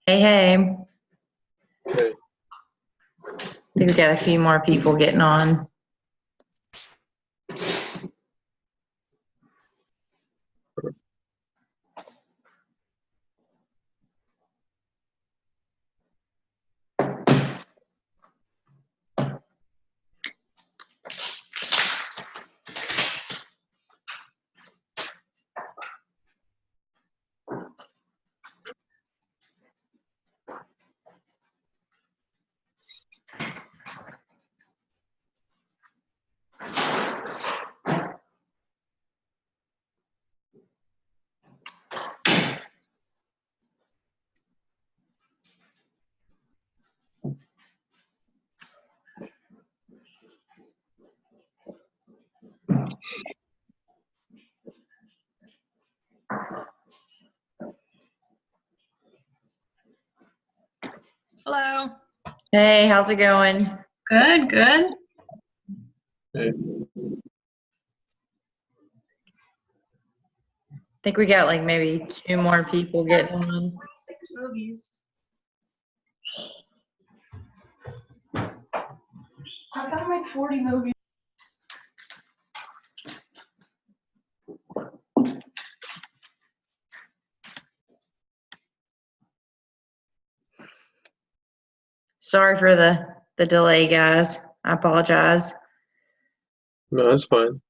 Hey, hey. Okay. I think we got a few more people getting on. Hello. Hey, how's it going? Good, good. Okay. I think we got like maybe two more people getting on. 46 movies. I've got like 40 movies. Sorry for the delay, guys. I apologize. No, that's fine.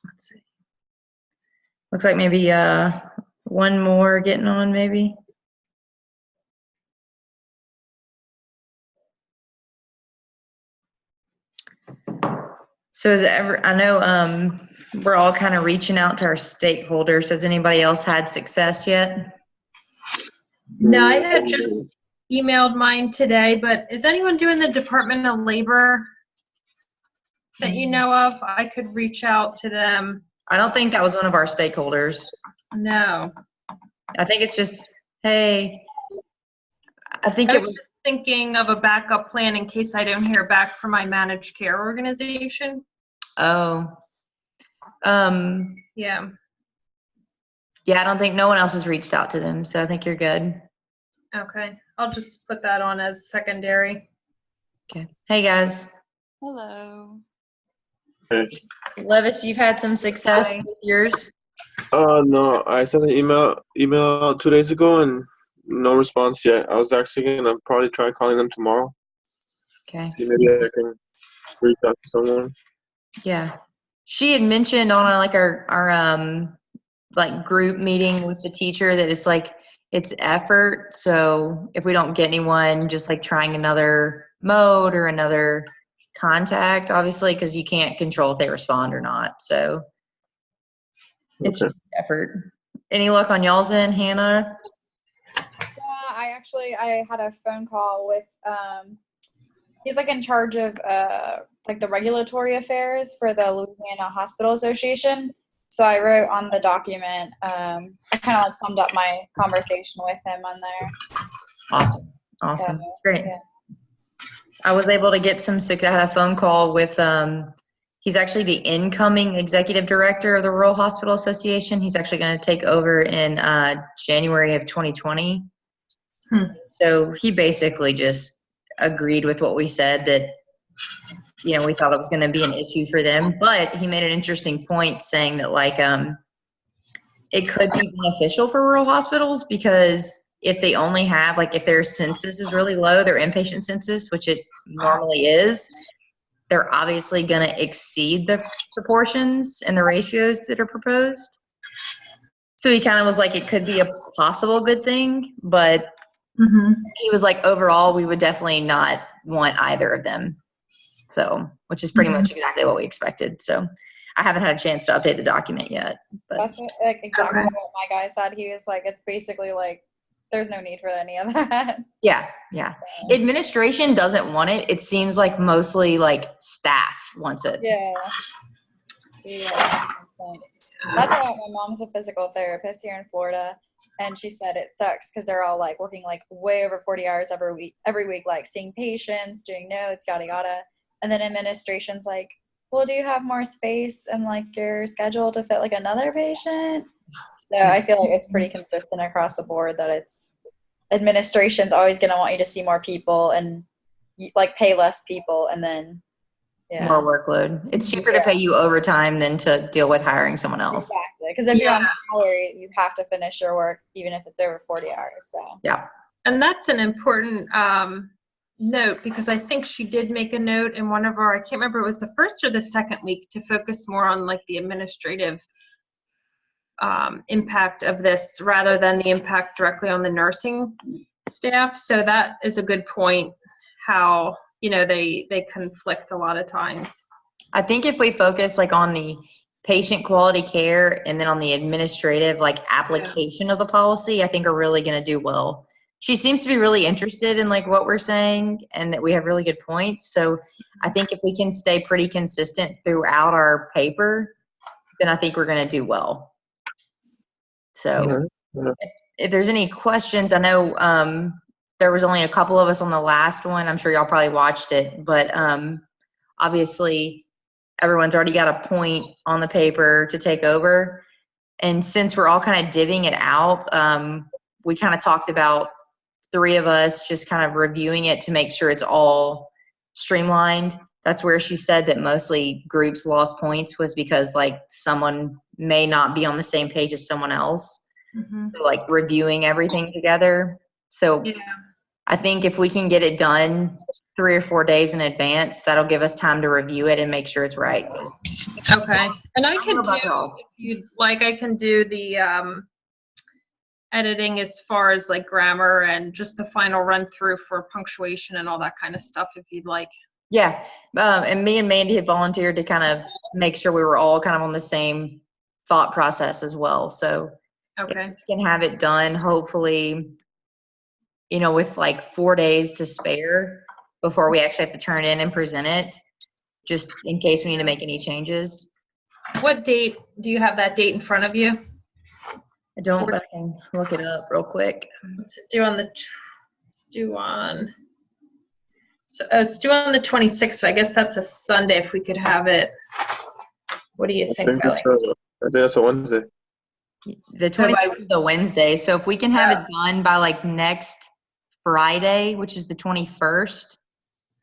Let's see. Looks like maybe one more getting on, maybe. So is it ever, I know we're all kind of reaching out to our stakeholders. Has anybody else had success yet? No, I had just emailed mine today, but is anyone doing the Department of Labor that you know of? I could reach out to them. I don't think that was one of our stakeholders. No. I think it's just, hey, I think I it was was, just thinking of a backup plan in case I don't hear back from my managed care organization. oh. Yeah. Yeah, I don't think no one else has reached out to them, so I think you're good. Okay. I'll just put that on as secondary. Okay. Hey, guys. Hello. Okay. Levis, you've had some success Hi. with yours? No, I sent an email 2 days ago and no response yet. I was actually gonna probably try calling them tomorrow. Okay. See, maybe I can reach out to someone. Yeah. She had mentioned on like our like group meeting with the teacher that it's like it's effort. So if we don't get anyone, just like trying another mode or another contact, obviously, because you can't control if they respond or not. So it's Okay. just effort. Any luck on y'all's end, Hannah? Yeah, I had a phone call with he's like in charge of like the regulatory affairs for the Louisiana Hospital Association. So I wrote on the document, I kind of like summed up my conversation with him on there. Awesome. Awesome. So, Great. yeah. I was able to get some I had a phone call with he's actually the incoming executive director of the Rural Hospital Association. He's actually going to take over in January of 2020. So he basically just agreed with what we said, that we thought it was going to be an issue for them, but he made an interesting point saying that like it could be beneficial for rural hospitals, because if they only have, like, if their census is really low, their inpatient census, which it normally is, they're obviously going to exceed the proportions and the ratios that are proposed. So he kind of was like, it could be a possible good thing, but he was like, overall, we would definitely not want either of them. So, which is pretty much exactly what we expected. So I haven't had a chance to update the document yet. But That's like exactly what my guy said. He was like, it's basically like, there's no need for any of that. yeah. Administration doesn't want it. It seems like mostly like staff wants it. Yeah. That makes sense. That's why my mom's a physical therapist here in Florida, and she said it sucks because they're all like working like way over 40 hours every week, like seeing patients, doing notes, yada yada. And then administration's like, well, do you have more space in like your schedule to fit like another patient? So I feel like it's pretty consistent across the board that it's administration's always going to want you to see more people and like pay less people, and then More workload. It's cheaper to pay you overtime than to deal with hiring someone else. Exactly, because if you're on salary, you have to finish your work even if it's over 40 hours. So Yeah. And that's an important note, because I think she did make a note in one of our, I can't remember, it was the first or the second week, to focus more on like the administrative impact of this rather than the impact directly on the nursing staff. So that is a good point, how, they conflict a lot of times. I think if we focus like on the patient quality care and then on the administrative like application of the policy, I think are really going to do well. She seems to be really interested in like what we're saying and that we have really good points. So I think if we can stay pretty consistent throughout our paper, then I think we're going to do well. So if there's any questions, I know there was only a couple of us on the last one. I'm sure y'all probably watched it, but obviously everyone's already got a point on the paper to take over. And since we're all kind of divvying it out, we kind of talked about 3 of us just kind of reviewing it to make sure it's all streamlined. That's where she said that mostly groups lost points was because like someone may not be on the same page as someone else. So, like reviewing everything together. So I think if we can get it done 3 or 4 days in advance, that'll give us time to review it and make sure it's right. Okay. And I can do, if you'd like, I can do the editing as far as like grammar and just the final run through for punctuation and all that kind of stuff, if you'd like. Yeah. And me and Mandy had volunteered to kind of make sure we were all kind of on the same thought process as well. So okay, we can have it done, hopefully, with like 4 days to spare before we actually have to turn it in and present it, just in case we need to make any changes. What date, do you have that date in front of you? I don't, but I can look it up real quick. It's due on the 26th, so I guess that's a Sunday if we could have it. What do you think, Kelly? I think that's a Wednesday. The 26th is a Wednesday, so if we can have it done by like next Friday, which is the 21st.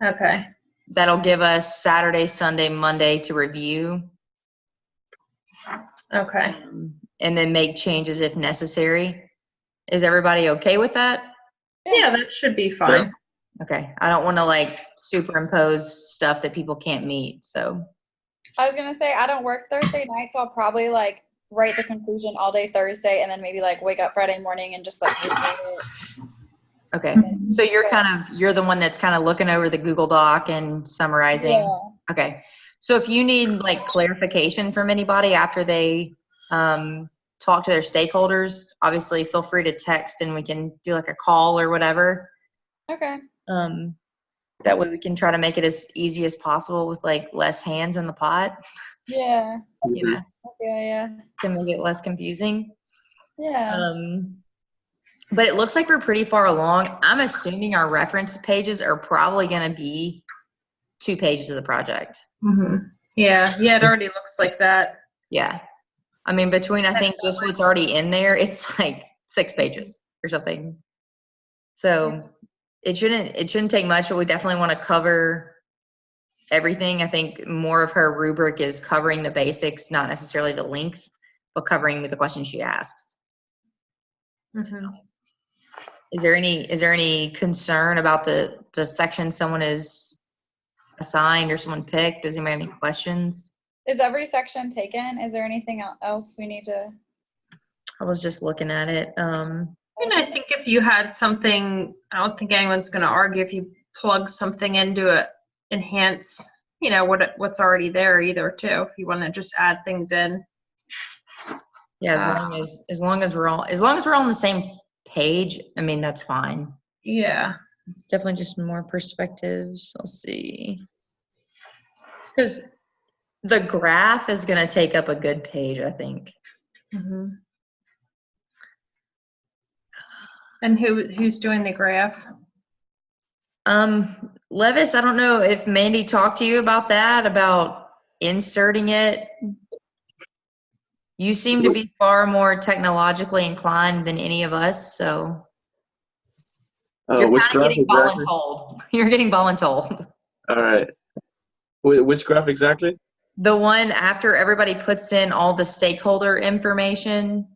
Okay. That'll give us Saturday, Sunday, Monday to review. Okay. And then make changes if necessary. Is everybody okay with that? Yeah, that should be fine. Okay. I don't want to like superimpose stuff that people can't meet, so. I was going to say, I don't work Thursday night, so I'll probably like write the conclusion all day Thursday and then maybe like wake up Friday morning and just like review it. Okay. So you're the one that's kind of looking over the Google Doc and summarizing. Yeah. Okay. So if you need like clarification from anybody after they talk to their stakeholders, obviously feel free to text and we can do like a call or whatever. Okay. That way we can try to make it as easy as possible with like less hands in the pot. Yeah. To make it less confusing. Yeah. But it looks like we're pretty far along. I'm assuming our reference pages are probably going to be 2 pages of the project. Yeah, it already looks like that. Yeah. I mean, between, I think, just what's already in there, it's like 6 pages or something. So it shouldn't take much, but we definitely want to cover everything. I think more of her rubric is covering the basics, not necessarily the length, but covering the questions she asks. Is there any concern about the section someone is assigned or someone picked? Does anybody have any questions? Is every section taken? Is there anything else we need to? I was just looking at it. And I think if you had something, I don't think anyone's going to argue if you plug something into it, enhance, what's already there either too. If you want to just add things in. Yeah, as long as we're all on the same page, I mean, that's fine. Yeah. It's definitely just more perspectives. Let's see. Because the graph is going to take up a good page, I think. And who's doing the graph? Levis, I don't know if Mandy talked to you about that, about inserting it. You seem to be far more technologically inclined than any of us, so. You're Which kind of graph getting exactly? voluntold. You're getting voluntold. All right. Which graph exactly? The one after everybody puts in all the stakeholder information,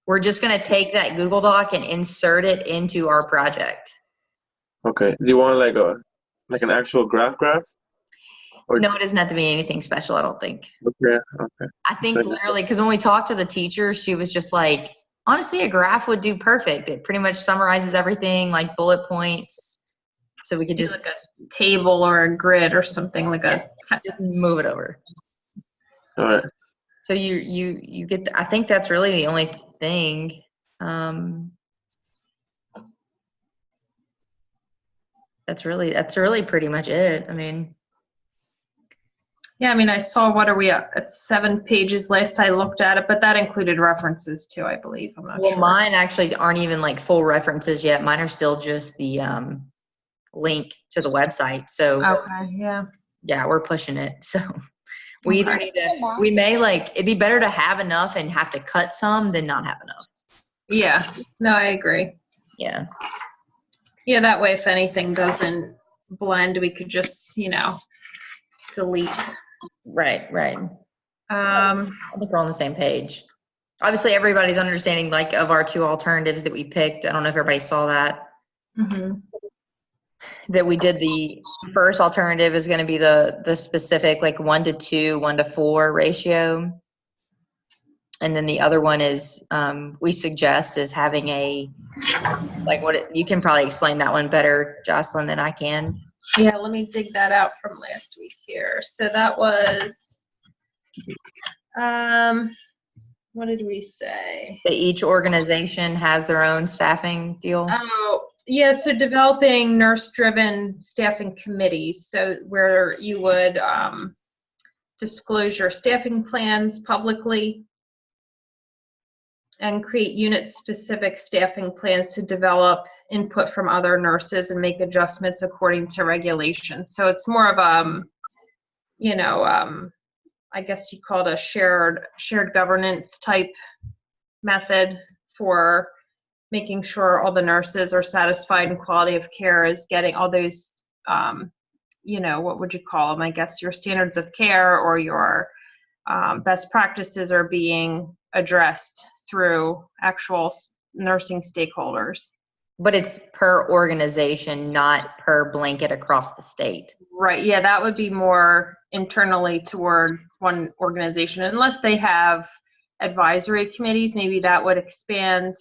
we're just going to take that Google Doc and insert it into our project. Okay. Do you want like an actual graph? Or No, it doesn't have to be anything special, I don't think. okay. Okay. I think literally, because when we talked to the teacher, she was just like, honestly, a graph would do perfect. It pretty much summarizes everything, like bullet points. So we could just Like a table or a grid or something like just move it over. All right. So you get, I think that's really the only thing. That's really pretty much it. I mean, Yeah, I mean, I saw, what are we at 7 pages last I looked at it, but that included references too, I believe. I'm not well, sure. mine actually aren't even like full references yet. Mine are still just the link to the website. So Okay, yeah. yeah, we're pushing it. So we either Okay. need to, we may it'd be better to have enough and have to cut some than not have enough. Yeah, no, I agree. Yeah. Yeah, that way if anything doesn't blend, we could just, delete. Right. I think we're on the same page. Obviously, everybody's understanding like of our two alternatives that we picked. I don't know if everybody saw that. Mhm. That we did the first alternative is going to be the specific like 1-to-2, 1-to-4 ratio. And then the other one is we suggest is having you can probably explain that one better, Jocelyn, than I can. Yeah, let me dig that out from last week here. So that was, what did we say? That each organization has their own staffing deal. Oh, yeah, so developing nurse-driven staffing committees, so where you would disclose your staffing plans publicly and create unit-specific staffing plans to develop input from other nurses and make adjustments according to regulations. So it's more of I guess you call it a shared governance type method for making sure all the nurses are satisfied and quality of care is getting all those, what would you call them? I guess your standards of care or your best practices are being addressed through actual nursing stakeholders. But it's per organization, not per blanket across the state. Right, yeah, that would be more internally toward one organization, unless they have advisory committees, maybe that would expand,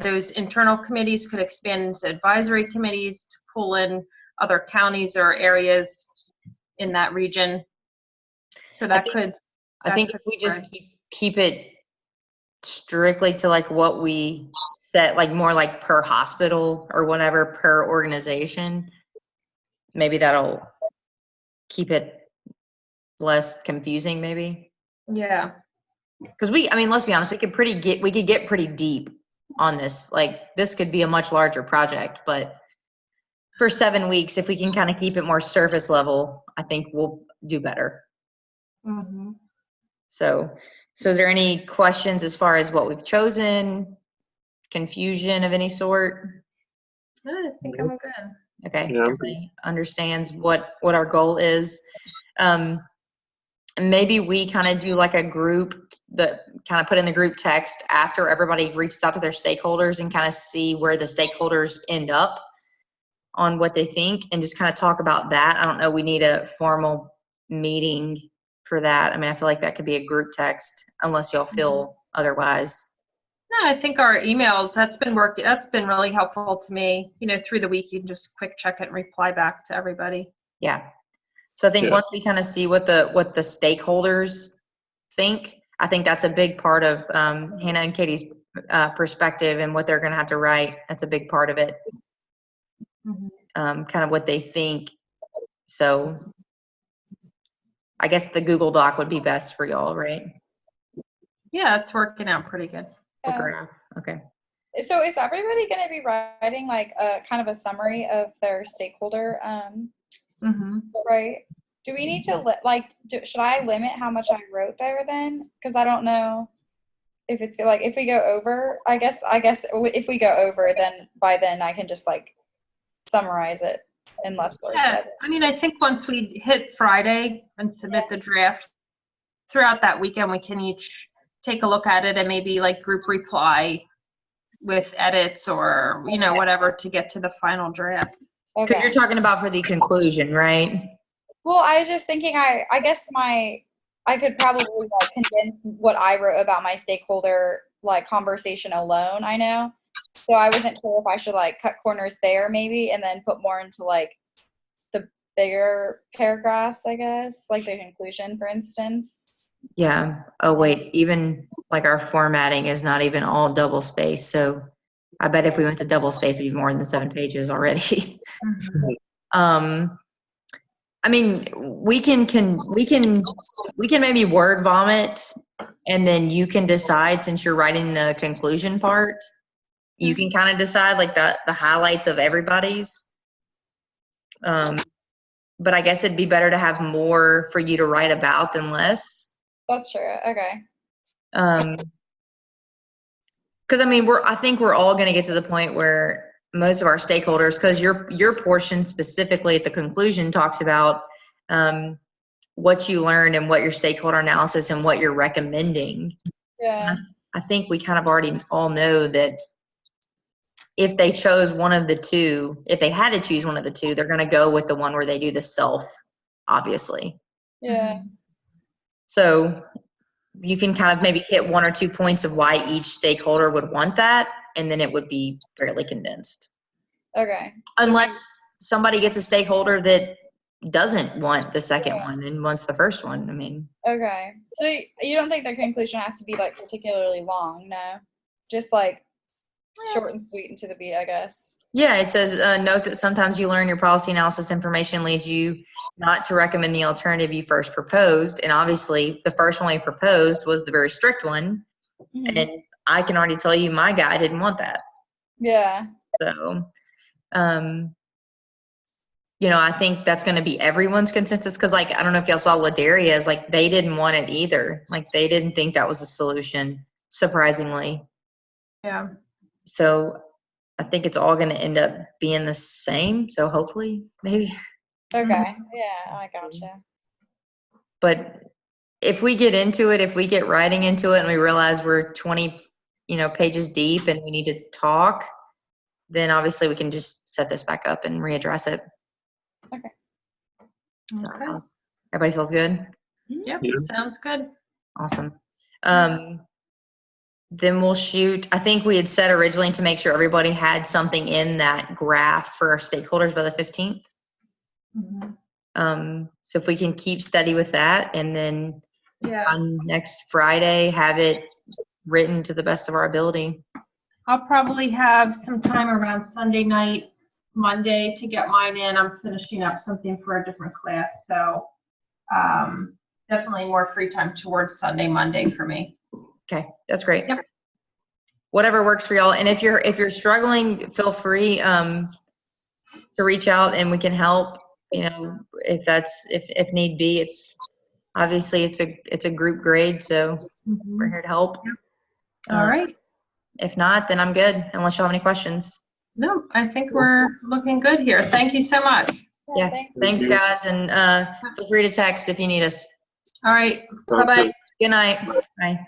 those internal committees could expand into advisory committees to pull in other counties or areas in that region. So that I think if we just keep it strictly to like what we set, like more like per hospital or whatever, per organization, maybe that'll keep it less confusing maybe. Yeah. Because let's be honest, we could get pretty deep on this. Like this could be a much larger project, but for 7 weeks, if we can kind of keep it more surface level, I think we'll do better. Mm-hmm. So is there any questions as far as what we've chosen? Confusion of any sort? I think I'm good. Okay. Yeah. Everybody understands what our goal is. Maybe we kind of do like a group that kind of put in the group text after everybody reaches out to their stakeholders and kind of see where the stakeholders end up on what they think and just kind of talk about that. I don't know. We need a formal meeting for that. I feel like that could be a group text unless y'all feel otherwise. No, I think our emails, that's been really helpful to me. Through the week, you can just quick check it and reply back to everybody. Yeah. So I think once we kind of see what the stakeholders think, I think that's a big part of Hannah and Katie's perspective and what they're going to have to write. That's a big part of it. Mm-hmm. Kind of what they think. So I guess the Google Doc would be best for y'all, right? Yeah, it's working out pretty good. Okay. So is everybody going to be writing like a kind of a summary of their stakeholder, right? Do we need to should I limit how much I wrote there then? Because I don't know. if it's like, if we go over, I guess if we go over, then by then I can just like summarize it unless there's Yeah, I mean, I think once we hit Friday and submit the draft, throughout that weekend, we can each take a look at it and maybe like group reply with edits or, you know, whatever to get to the final draft. Because Okay. you're talking about for the conclusion, right? Well, I was just thinking, I guess I could probably like condense what I wrote about my stakeholder like conversation alone, I know. So I wasn't sure if I should like cut corners there maybe and then put more into like the bigger paragraphs, I guess, like the conclusion, for instance. Yeah. Oh, wait, even like our formatting is not even all double space. So I bet if we went to double space, it'd be more than 7 pages already. I mean, we can maybe word vomit, and then you can decide, since you're writing the conclusion part, you can kind of decide like the highlights of everybody's. But I guess it'd be better to have more for you to write about than less. That's true. Okay. Because I mean, I think we're all going to get to the point where most of our stakeholders, because your portion specifically at the conclusion talks about what you learned and what your stakeholder analysis and what you're recommending. Yeah. I think we kind of already all know that if they chose one of the two, if they had to choose one of the two, they're going to go with the one where they do the self, obviously. Yeah. So you can kind of maybe hit 1 or 2 points of why each stakeholder would want that, and then it would be fairly condensed. Okay. Unless somebody gets a stakeholder that doesn't want the second one and wants the first one. I mean. Okay. So you don't think the conclusion has to be like particularly long, no? Just like short and sweet and to the beat, I guess. Yeah, it says, note that sometimes you learn your policy analysis information leads you not to recommend the alternative you first proposed. And obviously, the first one we proposed was the very strict one. Mm-hmm. And I can already tell you my guy didn't want that. Yeah. So, you know, I think that's going to be everyone's consensus. Because, like, I don't know if y'all saw Ladaria's, like, they didn't want it either. Like, they didn't think that was a solution, surprisingly. Yeah. So I think it's all going to end up being the same. So hopefully, maybe. Okay. Yeah, I gotcha. But if we get into it, if we get writing into it and we realize we're 20, pages deep and we need to talk, then obviously we can just set this back up and readdress it. Okay. So everybody feels good? Yep. Sounds good. Awesome. Then we'll shoot. I think we had said originally to make sure everybody had something in that graph for our stakeholders by the 15th. Mm-hmm. So if we can keep steady with that, and then Yeah. on next Friday, have it written to the best of our ability. I'll probably have some time around Sunday night, Monday to get mine in. I'm finishing up something for a different class. So definitely more free time towards Sunday, Monday for me. Okay, that's great. Yep. Whatever works for y'all. And if you're struggling, feel free to reach out and we can help. If need be. It's obviously it's a group grade, so we're here to help. Yep. All right. If not, then I'm good. Unless y'all have any questions. No, I think we're looking good here. Thank you so much. Yeah. Thanks, guys, and feel free to text if you need us. All right. Bye-bye. Good night. Bye.